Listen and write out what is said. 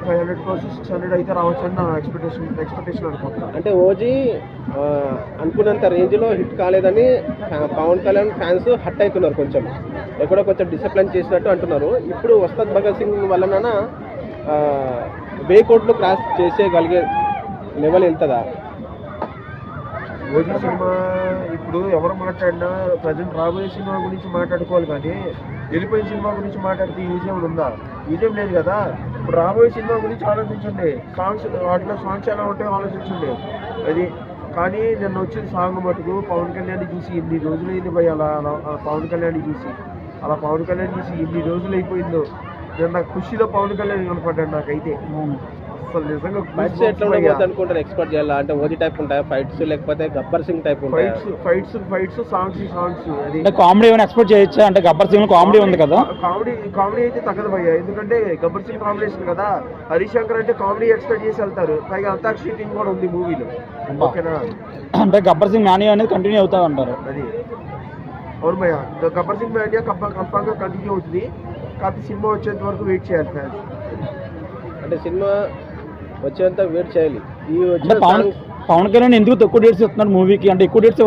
500 crores 600 అయితే రావచ్చు అని నా ఎక్స్పెక్టేషన్ అనుకుంటున్నాను. అంటే ఓజీ అనుకున్నంత రేంజ్లో హిట్ కాలేదని పవన్ కళ్యాణ్ ఫ్యాన్స్ హట్ అవుతున్నారు, కొంచెం ఎక్కడో కొంచెం డిసిప్లిన్ చేసినట్టు అంటున్నారు. ఇప్పుడు ఉస్తాద్ భగత్ సింగ్ వలన 1000 కోట్లు క్రాస్ చేసేయగలిగే లెవెల్ వెళ్తుందా? ఓజీ సినిమా ఇప్పుడు ఎవరు మాట్లాడినా ప్రజెంట్ రాబోయే సినిమా గురించి మాట్లాడుకోవాలి, కానీ వెళ్ళిపోయిన సినిమా గురించి మాట్లాడితే యూజ్ ఏమైనా ఉందా? యూజ్ ఏం లేదు కదా. ఇప్పుడు రాబోయే సినిమా గురించి ఆలోచించండి, వాటిలో సాంగ్స్ ఎలా ఉంటాయో ఆలోచించండి. అది కానీ నిన్న వచ్చిన సాంగ్ మటుకు పవన్ కళ్యాణ్ చూసి ఇన్ని రోజులు అయింది భయ్. అలా పవన్ కళ్యాణ్ చూసి ఇన్ని రోజులు అయిపోయిందో. నిన్న ఖుషిలో పవన్ కళ్యాణ్ కనపడ్డాడు నాకైతే. అసలు నిజంగా ఎట్లా ఉండబోతుంది అనుకుంటారు? ఎక్స్పెక్ట్ చేయాలా అంటే ఓజీ టైప్ ఉంటాయా ఫైట్స్, లేకపోతే గబ్బర్ సింగ్ టైప్ ఉంటాయా? ఫైట్స్ సాంగ్స్ అది కామెడీ ఏమైనా ఎక్స్పెక్ట్ చేయొచ్చా? అంటే గబ్బర్ సింగ్ కామెడీ ఉంది కదా. కామెడీ అయితే తగ్గదు భయ్య, ఎందుకంటే గబ్బర్ సింగ్ కాంబినేషన్ కదా. హరిశంకర్ అంటే కామెడీ ఎక్స్పెక్ట్ చేసి వెళ్తారు, పైగా అంతాక్షరి టీం కూడా ఉంది మూవీలో. ఓకేనా? అంటే గబ్బర్ సింగ్ మ్యానియా అనేది కంటిన్యూ అవుతా అంటారు. అది అవును భయ్య, గబ్బర్ సింగ్ మ్యానియా కన్ఫామ్గా కంటిన్యూ అవుతుంది. కాకపోతే సినిమా వచ్చేంత వరకు వెయిట్ చేయాలి ఫ్యాన్స్. అంటే సినిమా వచ్చేంత వెయిట్ చేయాలి. ఈ పవన్ కళ్యాణ్ ఎందుకు తక్కువ డేట్స్ ఇస్తున్నారు మూవీకి? అంటే ఎక్కువ డేట్స్